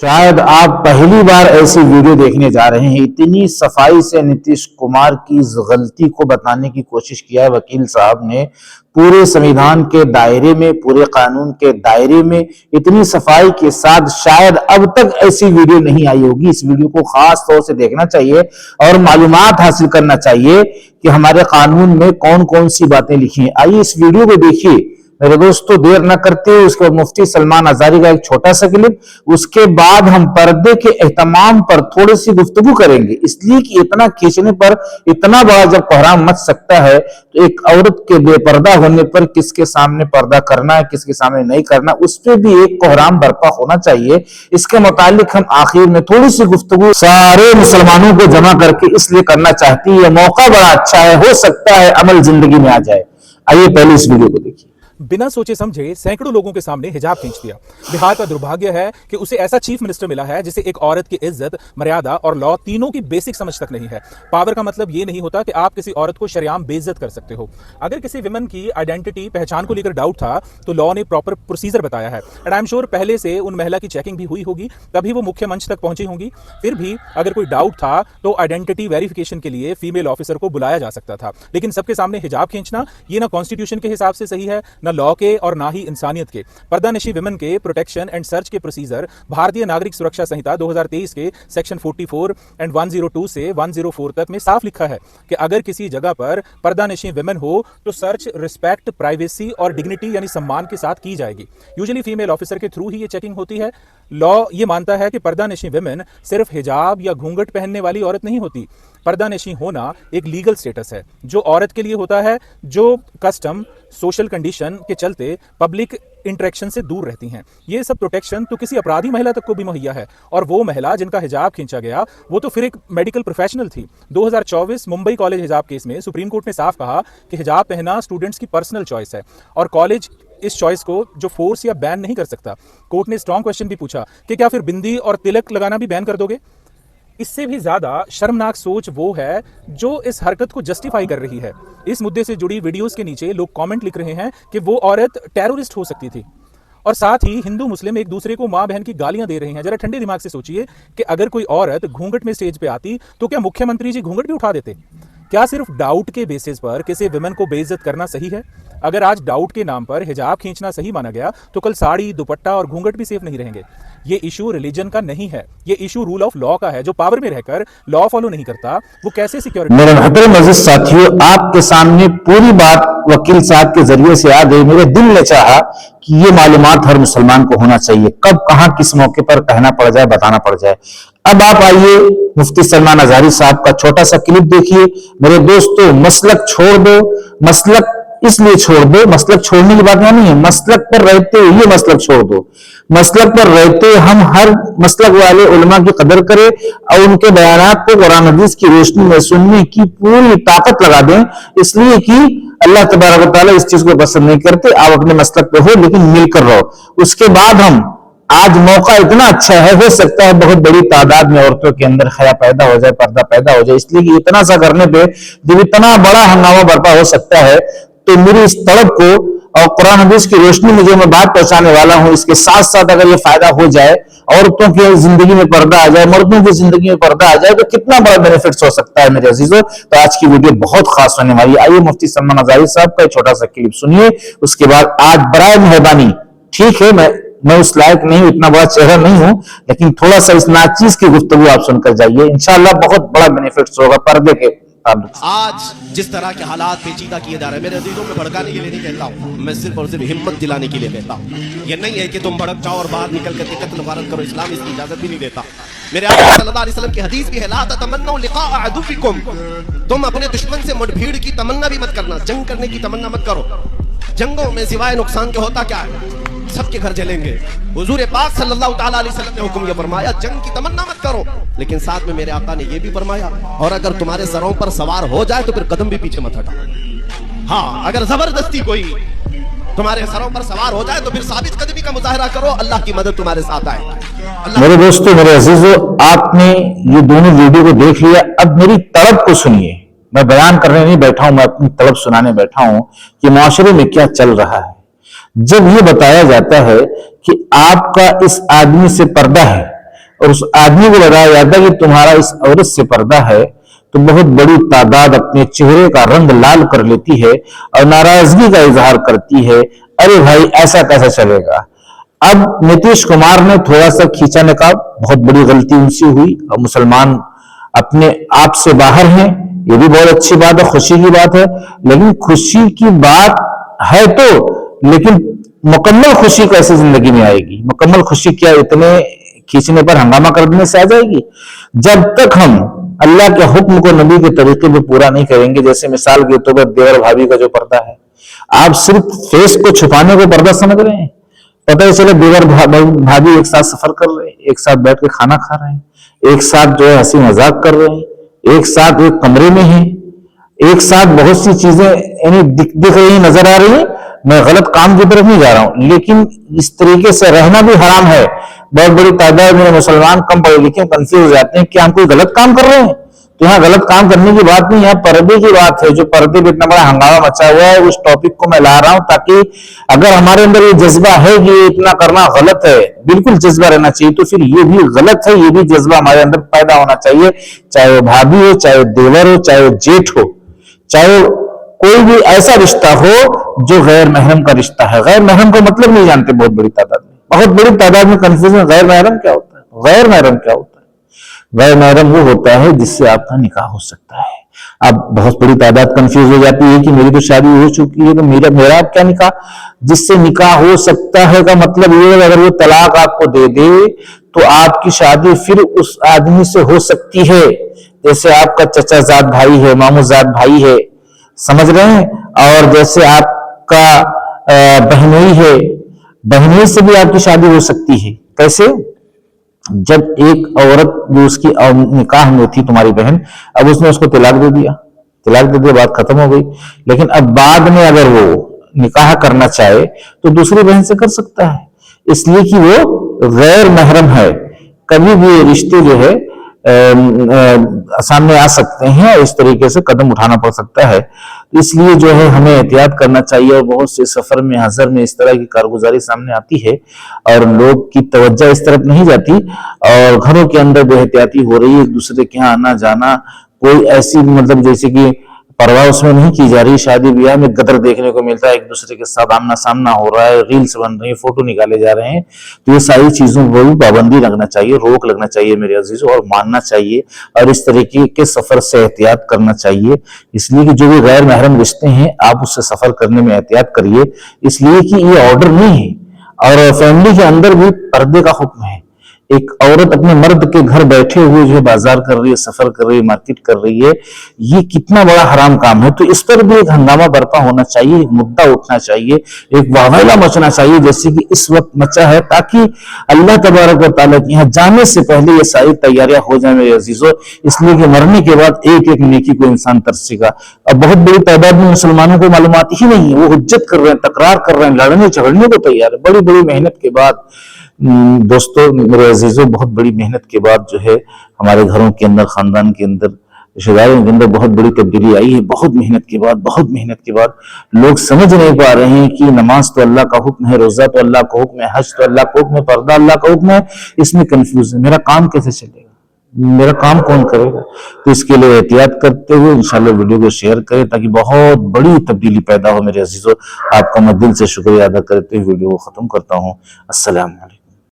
شاید آپ پہلی بار ایسی ویڈیو دیکھنے جا رہے ہیں۔ اتنی صفائی سے نتیش کمار کی اس غلطی کو بتانے کی کوشش کیا ہے وکیل صاحب نے، پورے سنویدھان کے دائرے میں، پورے قانون کے دائرے میں اتنی صفائی کے ساتھ شاید اب تک ایسی ویڈیو نہیں آئی ہوگی۔ اس ویڈیو کو خاص طور سے دیکھنا چاہیے اور معلومات حاصل کرنا چاہیے کہ ہمارے قانون میں کون کون سی باتیں لکھی ہیں۔ آئیے اس ویڈیو کو دیکھیے میرے دوستو، دیر نہ کرتے ہوئے۔ اس کے بعد مفتی سلمان ازاری کا ایک چھوٹا سا کلپ، اس کے بعد ہم پردے کے اہتمام پر تھوڑی سی گفتگو کریں گے، اس لیے کہ اتنا کھینچنے پر اتنا بڑا جب کوہرام مچ سکتا ہے تو ایک عورت کے بے پردہ ہونے پر کس کے سامنے پردہ کرنا ہے، کس کے سامنے نہیں کرنا، اس پہ بھی ایک کوہرام برپا ہونا چاہیے۔ اس کے متعلق ہم آخر میں تھوڑی سی گفتگو سارے مسلمانوں کو جمع کر کے اس لیے کرنا چاہتی ہے، یہ موقع بڑا اچھا ہے، ہو سکتا ہے عمل زندگی میں آ جائے۔ آئیے پہلے اس ویڈیو کو دیکھیے۔ بنا سوچے سمجھے سینکڑوں لوگوں کے سامنے حجاب کھینچ دیا۔ بہار کا دربھاگیہ ہے کہ اسے ایسا چیف منسٹر ملا ہے جسے ایک عورت کی عزت، مریادہ اور لا تینوں کی بیسک سمجھ تک نہیں ہے۔ پاور کا مطلب یہ نہیں ہوتا کہ آپ کسی عورت کو شریعام بے عزت کر سکتے ہو۔ اگر کسی ویمن کی آئیڈینٹی، پہچان کو لے کر ڈاؤٹ تھا تو لا نے پراپر پروسیجر بتایا ہے، اینڈ آئی ایم شیور پہلے سے ان مہیلا کی چیکنگ بھی ہوئی ہوگی، تبھی وہ مکھیہ منچ تک پہنچی ہوں گی۔ پھر بھی اگر کوئی ڈاؤٹ تھا تو آئیڈینٹی ویریفیکیشن کے لیے فیمیل آفیسر کو بلایا جا سکتا تھا، لیکن سب کے سامنے حجاب کھینچنا یہ نہ کانسٹیٹیوشن کے حساب سے صحیح ہے، نہ لا کے اور نہ ہی انسانیت کے۔ پردہ نشی ویمن کے پروٹیکشن اینڈ سرچ کے پروسیجر بھارتیہ ناگرک سرکشا سنہتا 2023 کے سیکشن 44 اینڈ 102 سے 104 تک میں صاف لکھا ہے کہ اگر کسی جگہ پر پردہ نشی ویمن ہو تو سرچ ریسپیکٹ، پرائیویسی اور ڈگنیٹی یعنی سمان کے ساتھ کی جائے گی۔ یوزلی فیمیل آفیسر کے تھرو ہی یہ چیکنگ ہوتی ہے۔ لا یہ مانتا ہے کہ پردہ نشی ویمن صرف حجاب یا گھونگھٹ پہننے والی عورت نہیں ہوتی۔ پردہ نشی ہونا ایک لیگل سٹیٹس ہے جو عورت کے لیے ہوتا ہے جو کسٹم، سوشل کنڈیشن کے چلتے پبلک انٹریکشن سے دور رہتی ہیں۔ یہ سب پروٹیکشن تو کسی اپرادھی مہیلا تک کو بھی مہیا ہے، اور وہ مہیلا جن کا حجاب کھینچا گیا وہ تو پھر ایک میڈیکل پروفیشنل تھی۔ 2024 ممبئی کالج حجاب کیس میں سپریم کورٹ نے صاف کہا کہ حجاب پہننا اسٹوڈنٹس کی پرسنل چوائس ہے اور کالج اس چوائس کو جو فورس یا بین نہیں کر سکتا۔ کورٹ نے اسٹرانگ کوشچن بھی پوچھا کہ کیا پھر بندی اور تلک لگانا بھی بین کر دو گے؟ اس سے بھی زیادہ شرمناک سوچ وہ ہے جو اس حرکت کو جسٹیفائی کر رہی ہے۔ اس مدے سے جڑی ویڈیوز کے نیچے لوگ کامنٹ لکھ رہے ہیں کہ وہ عورت ٹیرورسٹ ہو سکتی تھی، اور ساتھ ہی ہندو مسلم ایک دوسرے کو ماں بہن کی گالیاں دے رہے ہیں۔ ذرا ٹھنڈے دماغ سے سوچئے کہ اگر کوئی عورت گھونگھٹ میں اسٹیج پہ آتی تو کیا مکھیہ منتری جی گھونگھٹ بھی اٹھا دیتے؟ کیا صرف ڈاؤٹ کے بیسس پر کسی ویمن کو بے عزت کرنا صحیح ہے؟ اگر آج ڈاؤٹ کے نام پر حجاب کھینچنا صحیح مانا گیا تو کل ساڑی، دوپٹہ اور گھونگھٹ بھی سیف نہیں رہیں گے۔ یہ ایشو ریلیجن کا نہیں ہے، یہ ایشو رول آف لا کا ہے۔ جو پاور میں رہ کر لا فالو نہیں کرتا وہ کیسے سیکیورٹی؟ میرے محترم عزیز ساتھیو، آپ کے سامنے پوری بات وکیل صاحب کے ذریعے سے آ گئی۔ میرے دل نے چاہا کہ یہ معلومات ہر مسلمان کو ہونا چاہیے، کب کہاں کس موقع پر کہنا پڑ جائے، بتانا پڑ جائے۔ اب آپ آئیے مفتی سلمان ازاری صاحب کا چھوٹا سا کلپ دیکھیے۔ میرے دوستو، مسلک چھوڑ دو، مسلک اس لیے چھوڑ دو، مسلک چھوڑنے کی بات نہیں ہے، مسلک پر رہتے یہ مسلک چھوڑ دو۔ مسلک پر رہتے ہم ہر مسلک والے علماء کی قدر کریں اور ان کے بیانات کو قرآن حدیث کی روشنی میں سننے کی پوری طاقت لگا دیں، اس لیے کہ اللہ تبارک و تعالیٰ اس چیز کو پسند نہیں کرتے۔ آپ اپنے مسلک پہ ہو لیکن مل کر رہو۔ اس کے بعد ہم آج موقع اتنا اچھا ہے، ہو سکتا ہے بہت بڑی تعداد میں عورتوں کے اندر حیا پیدا ہو جائے، پردہ پیدا ہو جائے، اس لیے کہ اتنا سا کرنے پہ جب اتنا بڑا ہنگامہ برپا ہو سکتا ہے تو میری اس طلب کو اور قرآن حدیث کی روشنی میں جو میں بات پہنچانے والا ہوں، اس کے ساتھ ساتھ اگر یہ فائدہ ہو جائے، عورتوں کی زندگی میں پردہ آ جائے، مردوں کی زندگی میں پردہ آ جائے، تو کتنا بڑا بینیفٹس ہو سکتا ہے میرے عزیزوں۔ تو آج کی ویڈیو بہت خاص ہونے والی ہے۔ آئیے مفتی سلمان ازاری صاحب کا چھوٹا سا کلپ سنیے، اس کے بعد آج برائے مہربانی، ٹھیک ہے میں اس لائق نہیں ہوں، اتنا بڑا چہرہ نہیں ہوں، لیکن تھوڑا سا اس ناچیز کی گفتگو آپ سن کر جائیے، انشاءاللہ بہت بڑا بینیفٹس ہوگا پردے کے۔ آج جس طرح کے حالات پیچیدہ کیے جا رہے ہیں، میرے عزیزوں میں بھڑکانے کے لیے نہیں کہتا ہوں، میں صرف اور صرف ہمت دلانے کے لیے کہتا ہوں۔ یہ نہیں ہے کہ تم بھڑک جاؤ اور باہر نکل کر کے قتل غارت کرو، اسلام اس کی اجازت بھی نہیں دیتا۔ میرے آقا صلی اللہ علیہ وسلم کی حدیث بھی ہے، لا تتمنوا لقاء عدوکم، تم اپنے دشمن سے مٹ بھیڑ کی تمنا بھی مت کرنا، جنگ کرنے کی تمنا مت کرو۔ جنگوں میں سوائے نقصان کے ہوتا کیا ہے؟ سب کے گھر جلیں گے۔ حضور پاک صلی اللہ تعالیٰ علیہ وسلم نے حکم یہ فرمایا، جنگ کی تمنا مت کرو، لیکن ساتھ میں میرے آقا نے یہ بھی فرمایا، اور اگر تمہارے سروں پر سوار ہو جائے تو پھر قدم بھی پیچھے مت ہٹاؤ۔ ہاں، اگر زبردستی کوئی تمہارے سروں پر سوار ہو جائے تو پھر ثابت قدمی کا مظاہرہ کرو، اللہ کی مدد تمہارے ساتھ آئے۔ میرے دوستو، میرے عزیزو، آپ نے یہ دونوں ویڈیو کو دیکھ لیا، اب میری طلب کو سنیے۔ میں بیان کرنے نہیں بیٹھا ہوں، میں اپنی طلب سنانے بیٹھا ہوں کہ معاشرے میں کیا چل رہا ہے۔ جب یہ بتایا جاتا ہے کہ آپ کا اس آدمی سے پردہ ہے، اور اس آدمی کو بتایا جاتا ہے کہ تمہارا اس عورت سے پردہ ہے، تو بہت بڑی تعداد اپنے چہرے کا رنگ لال کر لیتی ہے اور ناراضگی کا اظہار کرتی ہے، ارے بھائی ایسا کیسا چلے گا۔ اب نتیش کمار نے تھوڑا سا کھینچا نقاب، بہت بڑی غلطی ان سے ہوئی، اور مسلمان اپنے آپ سے باہر ہیں، یہ بھی بہت اچھی بات ہے، خوشی کی بات ہے، لیکن خوشی کی بات ہے تو لیکن مکمل خوشی کیسے زندگی میں آئے گی؟ مکمل خوشی کیا اتنے کھینچنے پر ہنگامہ کر دینے سے آ جائے گی؟ جب تک ہم اللہ کے حکم کو نبی کے طریقے پہ پورا نہیں کریں گے، جیسے مثال کے طور پر دیور بھابھی کا جو پردہ ہے، آپ صرف فیس کو چھپانے کو پردہ سمجھ رہے ہیں، پتہ ہی چلے دیور بھابھی ایک ساتھ سفر کر رہے ہیں، ایک ساتھ بیٹھ کے کھانا کھا رہے ہیں، ایک ساتھ جو ہے ہنسی مذاق کر رہے ہیں، ایک ساتھ ایک کمرے میں ہیں، ایک ساتھ بہت سی چیزیں یعنی دکھ رہی نظر آ رہی ہیں۔ میں غلط کام کی طرف نہیں جا رہا ہوں، لیکن اس طریقے سے رہنا بھی حرام ہے۔ بہت بڑی تعداد میں مسلمان کم پڑھے لکھے کنفیوز ہو جاتے ہیں کہ ہم کوئی غلط کام کر رہے ہیں، تو یہاں غلط کام کرنے کی بات نہیں، یہاں پردے کی بات ہے۔ جو پردے پہ اتنا بڑا ہنگامہ مچا ہوا ہے، اس ٹاپک کو میں لا رہا ہوں تاکہ اگر ہمارے اندر یہ جذبہ ہے کہ یہ اتنا کرنا غلط ہے، بالکل جذبہ رہنا چاہیے، تو پھر یہ بھی غلط ہے، یہ بھی جذبہ ہمارے اندر پیدا ہونا چاہیے، چاہے وہ بھابھی ہو، چاہے وہ دیور ہو، چاہے وہ جیٹھ ہو، چاہے کوئی بھی ایسا رشتہ ہو جو غیر محرم کا رشتہ ہے۔ غیر محرم کا مطلب نہیں جانتے بہت بڑی تعداد میں، بہت بڑی تعداد میں کنفیوژن۔ غیر محرم کیا ہوتا ہے؟ غیر محرم کیا ہوتا ہے؟ غیر محرم وہ ہوتا ہے جس سے آپ کا نکاح ہو سکتا ہے۔ اب بہت بڑی تعداد کنفیوز ہو جاتی ہے کہ میری تو شادی ہو چکی ہے تو میرا اب کیا نکاح؟ جس سے نکاح ہو سکتا ہے کا مطلب یہ ہے اگر وہ طلاق آپ کو دے دے تو آپ کی شادی پھر اس آدمی سے ہو سکتی ہے، جیسے آپ کا چچا زاد بھائی ہے، ماموں زاد بھائی ہے، سمجھ رہے ہیں؟ اور جیسے آپ کا بہنوئی ہے، بہنوئی سے بھی آپ کی شادی ہو سکتی ہے۔ کیسے؟ جب ایک عورت جو اس کی نکاح میں تھی تمہاری بہن، اب اس نے اس کو طلاق دے دیا، بات ختم ہو گئی، لیکن اب بعد میں اگر وہ نکاح کرنا چاہے تو دوسری بہن سے کر سکتا ہے، اس لیے کہ وہ غیر محرم ہے۔ کبھی بھی یہ رشتے جو ہے سامنے آ سکتے ہیں اور اس طریقے سے قدم اٹھانا پڑ سکتا ہے، اس لیے جو ہے ہمیں احتیاط کرنا چاہیے۔ اور بہت سے سفر میں حضر میں اس طرح کی کارگزاری سامنے آتی ہے اور لوگ کی توجہ اس طرف نہیں جاتی اور گھروں کے اندر بے احتیاطی ہو رہی ہے، ایک دوسرے کے یہاں آنا جانا، کوئی ایسی مطلب جیسے کہ پرواہ اس میں نہیں کی جا رہی، شادی بیاہ میں غدر دیکھنے کو ملتا ہے، ایک دوسرے کے ساتھ آمنا سامنا ہو رہا ہے، ریلز بن رہی ہیں، فوٹو نکالے جا رہے ہیں، تو یہ ساری چیزوں کو بھی پابندی رکھنا چاہیے، روک لگنا چاہیے میرے عزیزوں، اور ماننا چاہیے اور اس طریقے کے سفر سے احتیاط کرنا چاہیے۔ اس لیے کہ جو بھی غیر محرم رشتے ہیں آپ اس سے سفر کرنے میں احتیاط کریے، اس لیے کہ یہ آرڈر نہیں ہے، اور فیملی کے اندر بھی پردے کا حکم ہے۔ ایک عورت اپنے مرد کے گھر بیٹھے ہوئے جو بازار کر رہی ہے، سفر کر رہی ہے، مارکیٹ کر رہی ہے، یہ کتنا بڑا حرام کام ہے۔ تو اس پر بھی ایک ہنگامہ برپا ہونا چاہیے، ایک مدعا اٹھنا چاہیے، ایک واویلا مچنا چاہیے جیسے کہ اس وقت مچا ہے، تاکہ اللہ تبارک و تعالیٰ کے یہاں جانے سے پہلے یہ ساری تیاریاں ہو جائیں میرے عزیزوں، اس لیے کہ مرنے کے بعد ایک ایک نیکی کو انسان ترسے گا۔ اب بہت بڑی تعداد میں مسلمانوں کو معلومات ہی نہیں ہے، وہ حجت کر رہے ہیں، تکرار کر رہے ہیں، لڑنے جھگڑنے کو تیار ہے، بڑی بڑی محنت کے بعد۔ دوستو میرے عزیزوں، بہت بڑی محنت کے بعد جو ہے ہمارے گھروں کے اندر، خاندان کے اندر، رشتہ داروں کے اندر بہت بڑی تبدیلی آئی ہے، بہت محنت کے بعد لوگ سمجھ نہیں پا رہے ہیں کہ نماز تو اللہ کا حکم ہے، روزہ تو اللہ کا حکم ہے، حج تو اللہ کا حکم ہے، پردہ اللہ کا حکم ہے، اس میں کنفیوز ہے، میرا کام کیسے چلے گا، میرا کام کون کرے گا؟ تو اس کے لیے احتیاط کرتے ہوئے انشاءاللہ ویڈیو کو شیئر کریں تاکہ بہت بڑی تبدیلی پیدا ہو۔ میرے عزیزوں، آپ کا میں دل سے شکریہ ادا کرتے ہوئے ویڈیو کو ختم کرتا ہوں۔ السلام علیکم۔